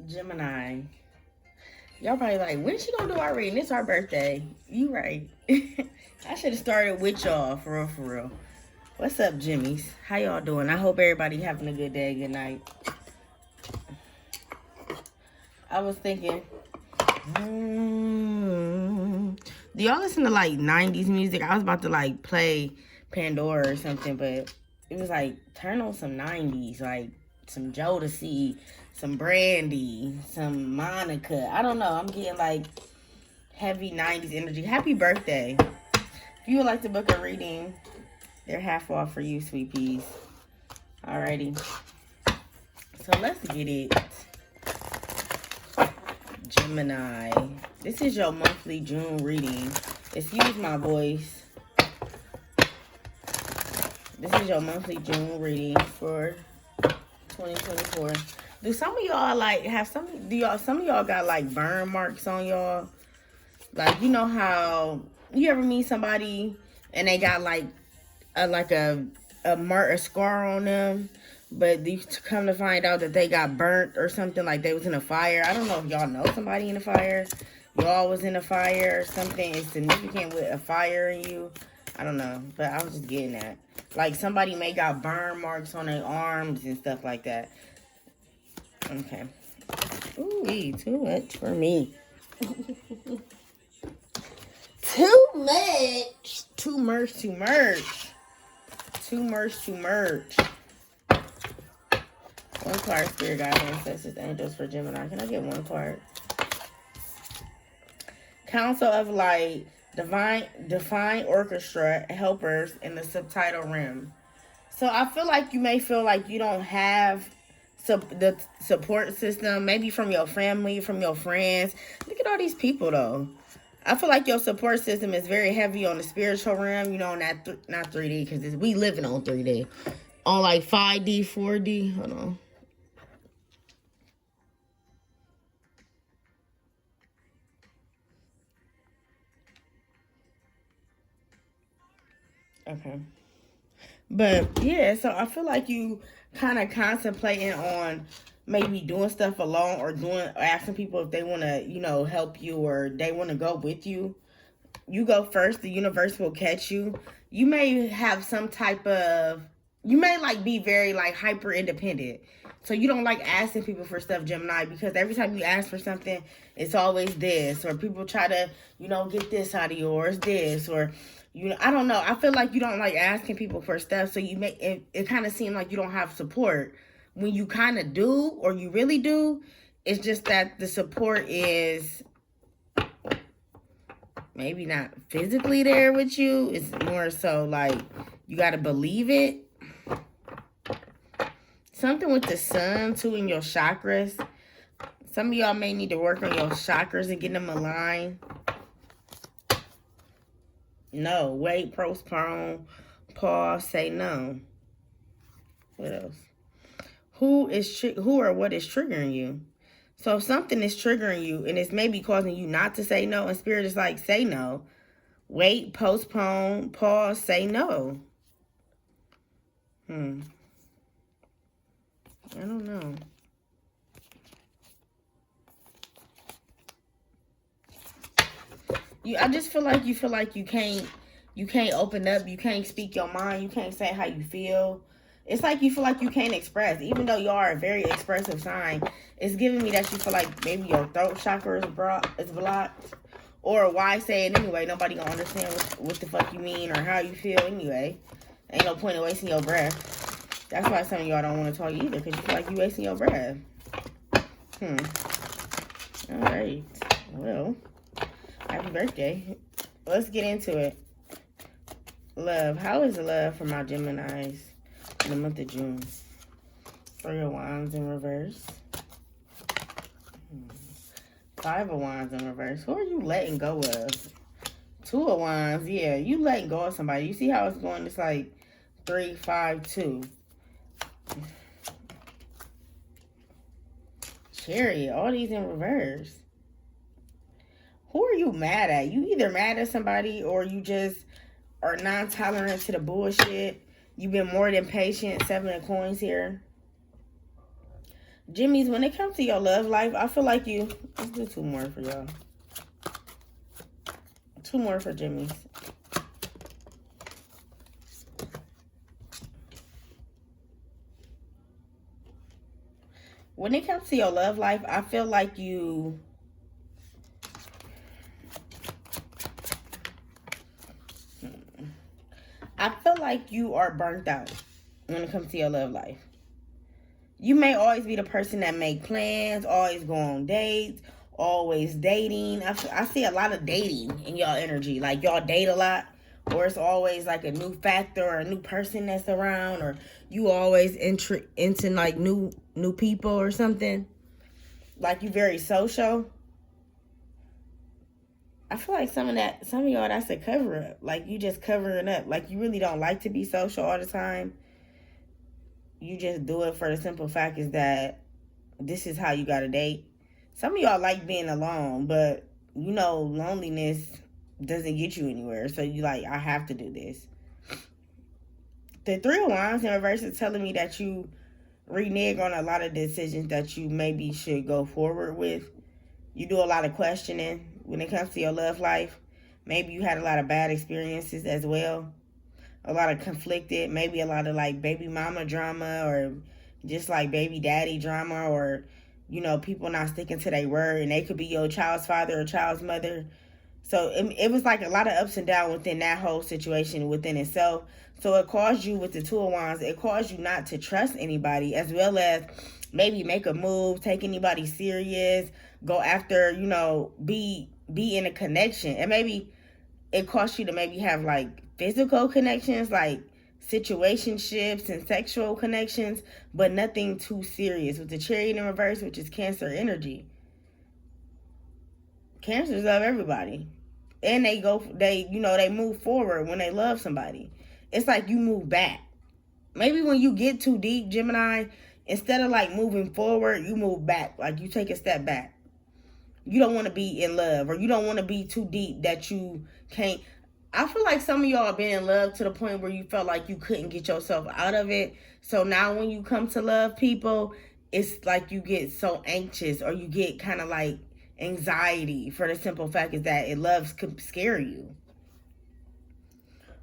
Gemini. Y'all probably like, when she gonna do our reading? It's our birthday. You right. I should have started with y'all, for real, for real. What's up, Jimmys? How y'all doing? I hope everybody having a good day, good night. I was thinking, do y'all listen to like 90s music? I was about to like play Pandora or something, but it was like, turn on some 90s, like some Jodeci, some Brandy, some Monica. I don't know. I'm getting like heavy 90s energy. Happy birthday. If you would like to book a reading, they're half off for you, sweet peas. Alrighty. So let's get it. Gemini. This is your monthly June reading. Excuse my voice. This is your monthly June reading for 2024. Do some of y'all like have some of y'all got like burn marks on y'all? Like, you know how you ever meet somebody and they got like a mark, a scar on them, but you come to find out that they got burnt or something, like they was in a fire. I don't know if y'all know somebody in a fire. Y'all was in a fire or something is significant with a fire in you. I don't know, but I was just getting that. Like somebody may got burn marks on their arms and stuff like that. Okay. Ooh, too much for me. Too much. Too much, too much. Too much, too much. One card, Spirit Guide, Ancestors, Angels for Gemini. Can I get one card? Council of Light, Divine Orchestra, Helpers in the Subtitle Rim. So I feel like you may feel like you don't have the support system, maybe from your family, from your friends. Look at all these people, though. I feel like your support system is very heavy on the spiritual realm, you know, not 3D, because we living on 3D. On like 5D, 4D. Hold on. Okay. But yeah, so I feel like you kind of contemplating on maybe doing stuff alone or asking people if they want to, you know, help you or they want to go with you. You go first, the universe will catch you. You may have some type of, you may like be very like hyper independent. So you don't like asking people for stuff, Gemini, because every time you ask for something, it's always this, or people try to, you know, get this out of yours, this, or, you know, I don't know. I feel like you don't like asking people for stuff, so you make it kind of seem like you don't have support. When you kind of do, or you really do, it's just that the support is maybe not physically there with you. It's more so like you got to believe it. Something with the sun, too, in your chakras. Some of y'all may need to work on your chakras and get them aligned. No, wait, postpone, pause, say no. What else? Who or what is triggering you? So if something is triggering you and it's maybe causing you not to say no, and Spirit is like, say no. Wait, postpone, pause, say no. I don't know. I just feel like you can't open up, you can't speak your mind, you can't say how you feel. It's like you feel like you can't express, even though you are a very expressive sign. It's giving me that you feel like maybe your throat chakra is blocked. Or why say it anyway? Nobody gonna understand what the fuck you mean or how you feel anyway. Ain't no point in wasting your breath. That's why some of y'all don't want to talk either, because you feel like you wasting your breath. All right. Well, happy birthday. Let's get into it. Love. How is love for my Geminis in the month of June? 3 of Wands in reverse. 5 of Wands in reverse. Who are you letting go of? 2 of Wands. Yeah, you letting go of somebody. You see how it's going? It's like 3, 5, 2. Chariot. All these in reverse. Who are you mad at? You either mad at somebody or you just are non-tolerant to the bullshit. You've been more than patient. 7 of coins here. Jimmy's, when it comes to your love life, I feel like you... Let's do 2 more for y'all. 2 more for Jimmy's. When it comes to your love life, I feel like you... I feel like you are burnt out when it comes to your love life. You may always be the person that make plans, always go on dates, always dating. I see a lot of dating in y'all energy. Like, y'all date a lot, or it's always like a new factor or a new person that's around, or you always into like new people or something. Like, you very social. I feel like some of y'all, that's a cover up. Like, you just covering up. Like, you really don't like to be social all the time. You just do it for the simple fact is that this is how you gotta date. Some of y'all like being alone, but you know loneliness doesn't get you anywhere. So you like, I have to do this. The 3 of Wands in reverse is telling me that you renege on a lot of decisions that you maybe should go forward with. You do a lot of questioning when it comes to your love life. Maybe you had a lot of bad experiences as well. A lot of conflicted, maybe a lot of like baby mama drama, or just like baby daddy drama, or, you know, people not sticking to their word, and they could be your child's father or child's mother. So it was like a lot of ups and downs within that whole situation within itself. So it caused you, with the 2 of Wands, it caused you not to trust anybody, as well as maybe make a move, take anybody serious, go after, you know, be in a connection. And maybe it cost you to maybe have like physical connections, like situationships and sexual connections, but nothing too serious. With the Chariot in reverse, which is Cancer energy. Cancers love everybody. And they move forward when they love somebody. It's like you move back. Maybe when you get too deep, Gemini, instead of like moving forward, you move back. Like, you take a step back. You don't want to be in love, or you don't want to be too deep that you can't. I feel like some of y'all have been in love to the point where you felt like you couldn't get yourself out of it. So now when you come to love people, it's like you get so anxious, or you get kind of like anxiety, for the simple fact is that love could scare you.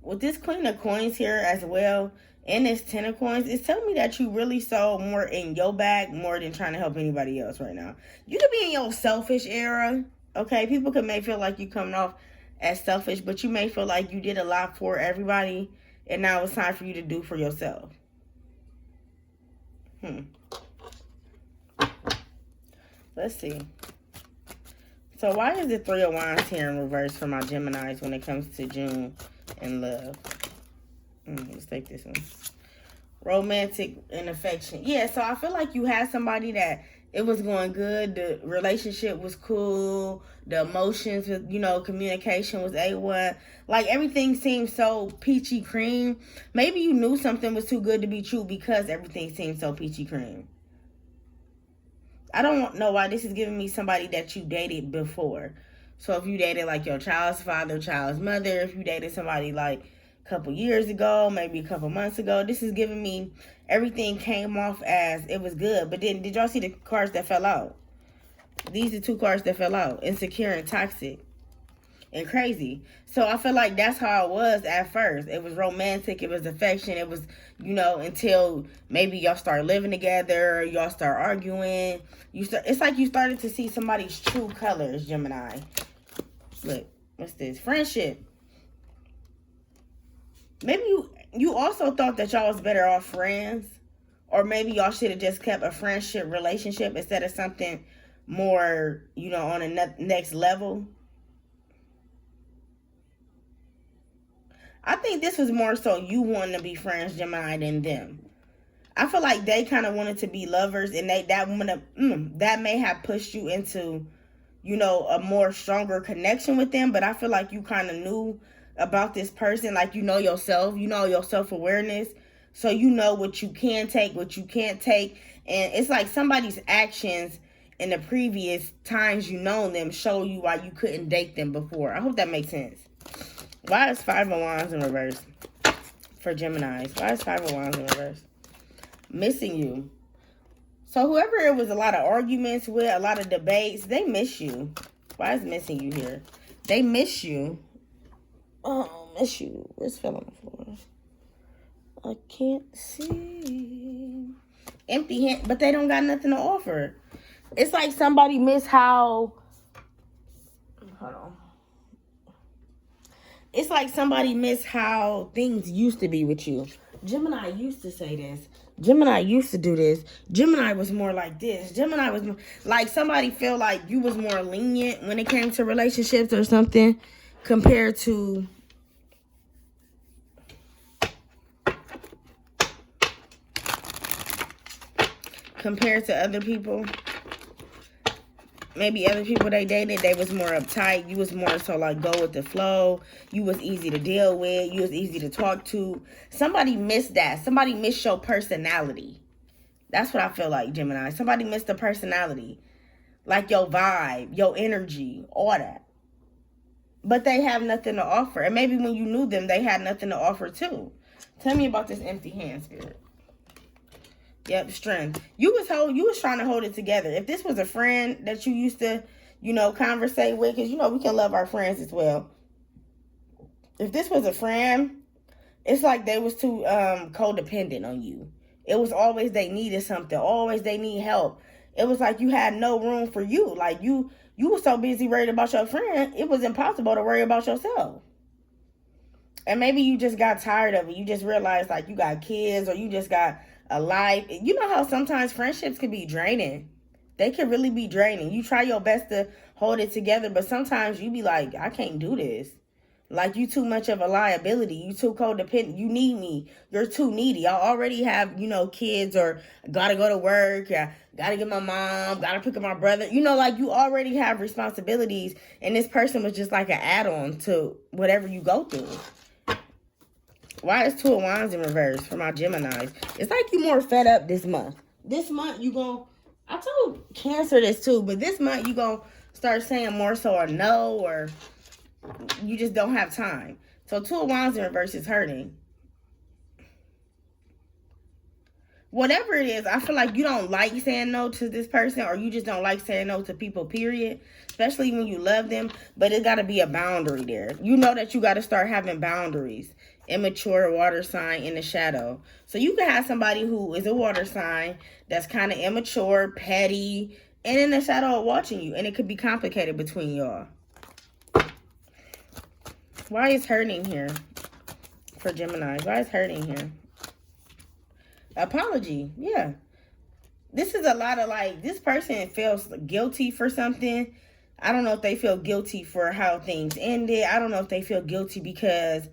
With this Queen of Coins here as well, and this 10 of Coins, it's telling me that you really so more in your bag more than trying to help anybody else right now. You could be in your selfish era, okay? People may feel like you coming off as selfish, but you may feel like you did a lot for everybody, and now it's time for you to do for yourself. Let's see. So why is the 3 of Wands here in reverse for my Geminis when it comes to June and love? Let's take this one. Romantic and affection. Yeah, so I feel like you had somebody that it was going good. The relationship was cool. The emotions, you know, communication was A1. Like, everything seemed so peachy cream. Maybe you knew something was too good to be true because everything seemed so peachy cream. I don't know why this is giving me somebody that you dated before. So if you dated like your child's father, child's mother, if you dated somebody like a couple years ago, maybe a couple months ago, this is giving me everything came off as it was good. But then, did y'all see the cards that fell out? These are 2 cards that fell out. Insecure and toxic and crazy. So I feel like that's how it was at first. It was romantic. It was affection. It was, you know, until maybe y'all start living together. Y'all start arguing. It's like you started to see somebody's true colors, Gemini. Look, what's this? Friendship. Maybe you also thought that y'all was better off friends. Or maybe y'all should have just kept a friendship relationship instead of something more, you know, on a next level. I think this was more so you wanting to be friends, Gemini, than them. I feel like they kind of wanted to be lovers, and that may have pushed you into, you know, a more stronger connection with them. But I feel like you kind of knew about this person, like, you know yourself, you know your self-awareness, so you know what you can take, what you can't take. And it's like somebody's actions in the previous times you known them show you why you couldn't date them before. I hope that makes sense. Why is 5 of Wands in reverse for Geminis? Why is 5 of Wands in reverse? Missing you. So whoever it was a lot of arguments with, a lot of debates, they miss you. Why is missing you here? They miss you. Oh, miss you. Where's Phil on the floor? I can't see. Empty hand, but they don't got nothing to offer. It's like somebody miss how. Hold on. It's like somebody miss how things used to be with you. Gemini used to say this. Gemini used to do this. Gemini was more like this. Gemini was more, like somebody feel like you was more lenient when it came to relationships or something compared to other people. Maybe other people they dated, they was more uptight. You was more so like go with the flow. You was easy to deal with. You was easy to talk to. Somebody missed that. Somebody missed your personality. That's what I feel like, Gemini. Somebody missed the personality. Like your vibe, your energy, all that. But they have nothing to offer. And maybe when you knew them, they had nothing to offer too. Tell me about this empty hand, Spirit. Yep, strength. You was trying to hold it together. If this was a friend that you used to, conversate with, because, we can love our friends as well. If this was a friend, it's like they was too codependent on you. It was always they needed something. Always they need help. It was like you had no room for you. Like you were so busy worried about your friend, it was impossible to worry about yourself. And maybe you just got tired of it. You just realized like you got kids or you just got a life. You know how sometimes friendships can be draining. They can really be draining. You try your best to hold it together, but sometimes you be like, I can't do this. Like you too much of a liability. You too codependent. You need me. You're too needy. I already have, kids or gotta go to work. Yeah, gotta get my mom. Gotta pick up my brother. Like you already have responsibilities. And this person was just like an add-on to whatever you go through. Why is Two of Wands in reverse for my Geminis? It's like you more fed up this month. This month you gon' I told Cancer this too, but this month you gonna start saying more so a no or you just don't have time. So Two of Wands in reverse is hurting. Whatever it is, I feel like you don't like saying no to this person or you just don't like saying no to people, period. Especially when you love them. But it got to be a boundary there. You know that you got to start having boundaries. Immature water sign in the shadow. So you can have somebody who is a water sign that's kind of immature, petty, and in the shadow watching you. And it could be complicated between y'all. Why is hurting here for Gemini? Why is hurting here? Apology. Yeah. This is a lot of like, this person feels guilty for something. I don't know if they feel guilty for how things ended. I don't know if they feel guilty because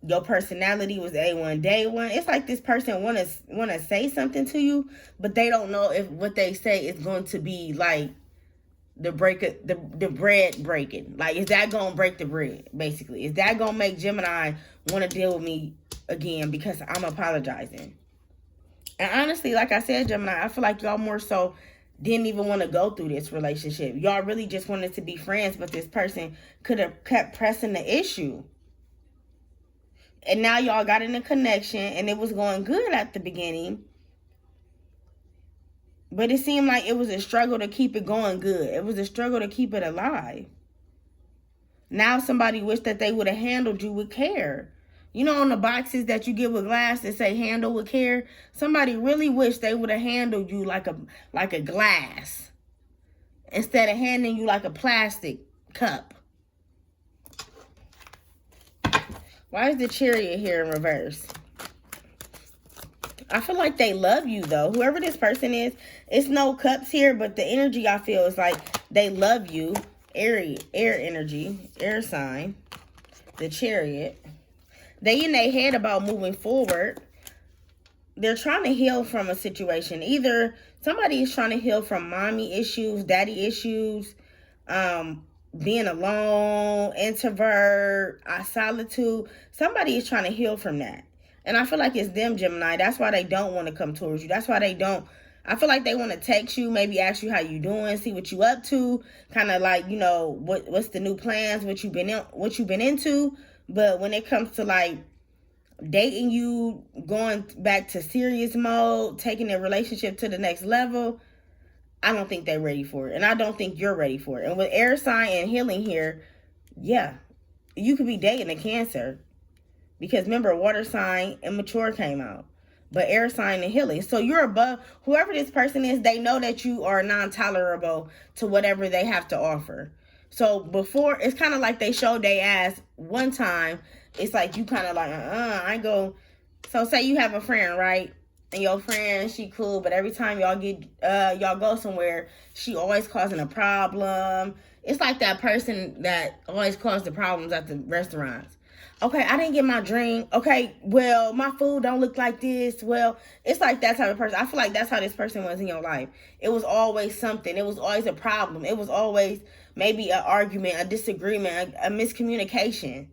your personality was A1 day one. It's like this person wanna say something to you, but they don't know if what they say is going to be like the bread breaking. Like, is that gonna break the bread? Basically, is that gonna make Gemini want to deal with me again because I'm apologizing? And honestly, like I said, Gemini, I feel like y'all more so didn't even want to go through this relationship. Y'all really just wanted to be friends, but this person could have kept pressing the issue. And now y'all got in a connection and it was going good at the beginning. But it seemed like it was a struggle to keep it going good. It was a struggle to keep it alive. Now somebody wished that they would have handled you with care. On the boxes that you get with glass that say handle with care, somebody really wished they would have handled you like a glass instead of handing you like a plastic cup. Why is the Chariot here in reverse? I feel like they love you, though. Whoever this person is, it's no cups here, but the energy I feel is like they love you. Air energy, air sign, the Chariot. They in their head about moving forward. They're trying to heal from a situation. Either somebody is trying to heal from mommy issues, daddy issues, being alone, introvert, solitude. Somebody is trying to heal from that. And I feel like it's them, Gemini. That's why they don't want to come towards you. That's why they don't. I feel like they want to text you, maybe ask you how you doing, see what you up to, kind of like, what's the new plans, what you've been into. But when it comes to like dating you, going back to serious mode, taking the relationship to the next level, I don't think they're ready for it. And I don't think you're ready for it. And with air sign and healing here, yeah, you could be dating a Cancer. Because remember, water sign and mature came out. But air sign and healing. So you're above, whoever this person is, they know that you are non-tolerable to whatever they have to offer. So before, it's kind of like they showed their ass one time. It's like you kind of like, I go. So say you have a friend, right? And your friend, she cool, but every time y'all go somewhere, she always causing a problem. It's like that person that always causes the problems at the restaurants. Okay, I didn't get my drink. Okay, well, my food don't look like this. Well, it's like that type of person. I feel like that's how this person was in your life. It was always something. It was always a problem. It was always maybe an argument, a disagreement, a miscommunication.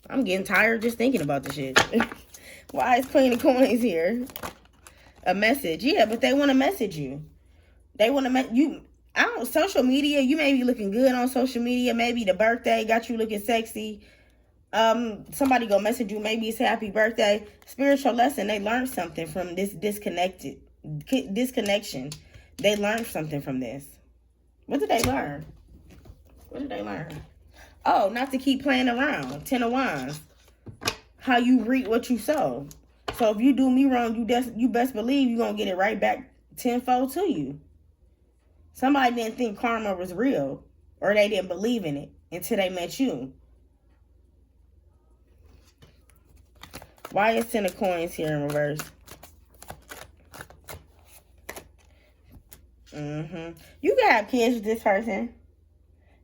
I'm getting tired just thinking about the shit. Why is Queen of Coins here? A message. Yeah, but they want to message you. They want to you. I don't, social media, you may be looking good on social media. Maybe the birthday got you looking sexy. Somebody go message you, maybe it's happy birthday. Spiritual lesson, they learned something from this disconnection. They learned something from this. What did they learn? What did they learn? Oh, not to keep playing around. 10 of Wands. How you reap what you sow. So if you do me wrong, you best believe you're going to get it right back tenfold to you. Somebody didn't think karma was real, or they didn't believe in it until they met you. Why is 10 of Coins here in reverse? You can have kids with this person.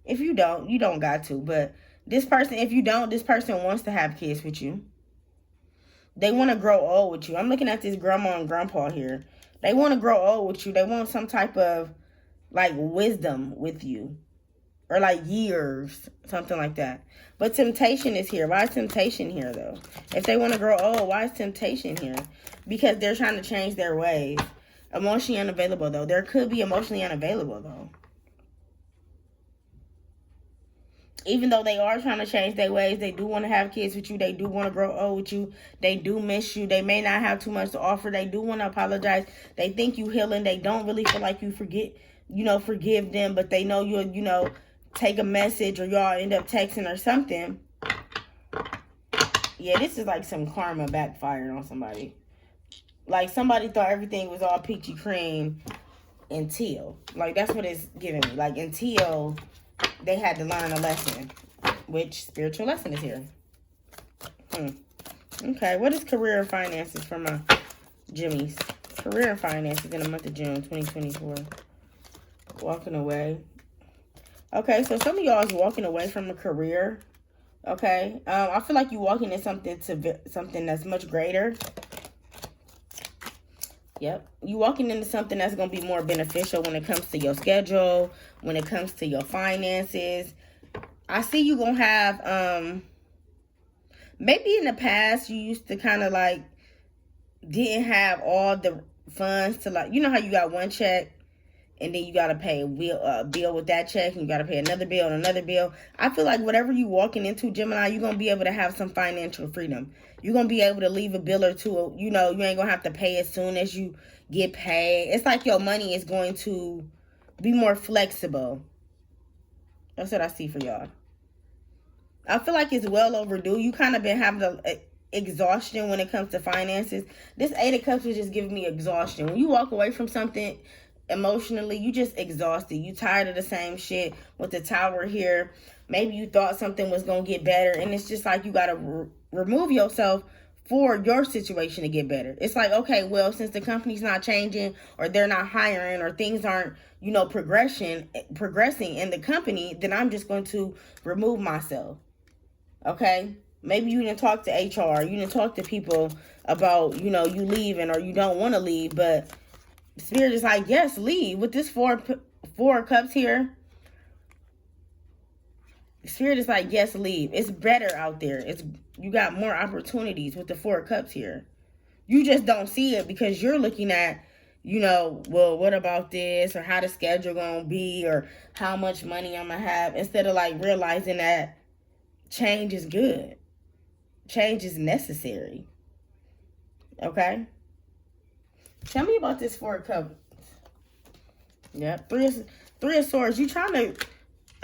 If you don't, you don't got to. But this person, if you don't, this person wants to have kids with you. They want to grow old with you. I'm looking at this grandma and grandpa here. They want to grow old with you. They want some type of, like, wisdom with you. Or, like, years. Something like that. But temptation is here. Why is temptation here, though? If they want to grow old, why is temptation here? Because they're trying to change their ways. Emotionally unavailable, though. There could be emotionally unavailable, though. Even though they are trying to change their ways, they do want to have kids with you. They do want to grow old with you. They do miss you. They may not have too much to offer. They do want to apologize. They think you healing. They don't really feel like you forgive them. But they know you'll, take a message or y'all end up texting or something. Yeah, this is like some karma backfired on somebody. Like somebody thought everything was all peachy cream until. Like that's what it's giving me. Like until they had to learn a lesson. Which spiritual lesson is here? Okay, what is career and finances for my Jimmies? Career and finances in the month of June 2024. Walking away. Okay, so some of y'all is walking away from a career. Okay, I feel like you're walking into something that's much greater. Yep, you walking into something that's going to be more beneficial when it comes to your schedule, when it comes to your finances. I see you going to have, maybe in the past you used to kind of like, didn't have all the funds to like, you know how you got one check and then you got to pay a bill with that check and you got to pay another bill and another bill. I feel like whatever you walking into, Gemini, you're going to be able to have some financial freedom. You're going to be able to leave a bill or two. You ain't going to have to pay as soon as you get paid. It's like your money is going to be more flexible. That's what I see for y'all. I feel like it's well overdue. You kind of been having exhaustion when it comes to finances. This 8 of Cups is just giving me exhaustion. When you walk away from something emotionally, you just exhausted. You tired of the same shit. With the Tower here, maybe you thought something was gonna get better, and it's just like you gotta remove yourself for your situation to get better. It's like, okay, well, since the company's not changing or they're not hiring or things aren't, progressing in the company, then I'm just going to remove myself. Okay, maybe you didn't talk to HR, you didn't talk to people about, you leaving or you don't want to leave, but Spirit is like, yes, leave. With this four of Cups here, Spirit is like, yes, leave. It's better out there. You got more opportunities with the 4 of Cups here. You just don't see it because you're looking at, well, what about this, or how the schedule gonna be, or how much money I'm gonna have, instead of like realizing that change is good. change is necessary. Okay? Tell me about this Four of Cups. Yep. Three of Swords. You trying to...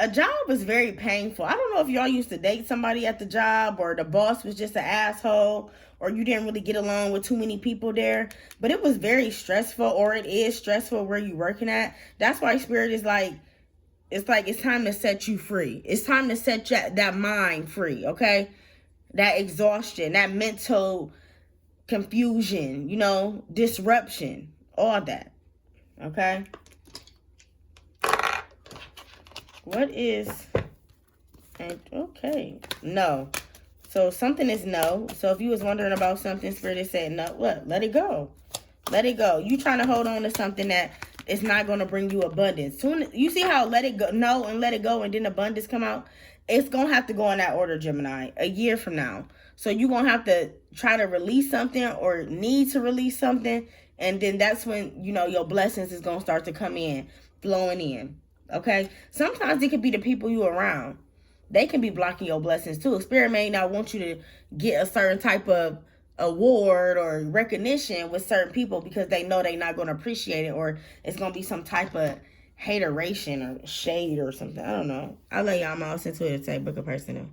A job is very painful. I don't know if y'all used to date somebody at the job, or the boss was just an asshole, or you didn't really get along with too many people there, but it was very stressful, or it is stressful where you working at. That's why Spirit is like, it's time to set you free. It's time to set that mind free, okay? That exhaustion, that mental confusion, disruption, all that, okay? What is, okay, no. So something is no. So if you was wondering about something, Spirit is saying no. What? Let it go. Let it go. You trying to hold on to something that is not going to bring you abundance. Soon, you see how let it go, no, and let it go, and then abundance come out? It's going to have to go in that order, Gemini, a year from now. So you're going to have to try to release something, or need to release something, and then that's when, your blessings is going to start to come in, flowing in. Okay? Sometimes it could be the people you around. They can be blocking your blessings too. Spirit may not want you to get a certain type of award or recognition with certain people because they know they're not going to appreciate it, or it's going to be some type of hateration or shade or something. I don't know. I'll let y'all mouse into it and say book a person.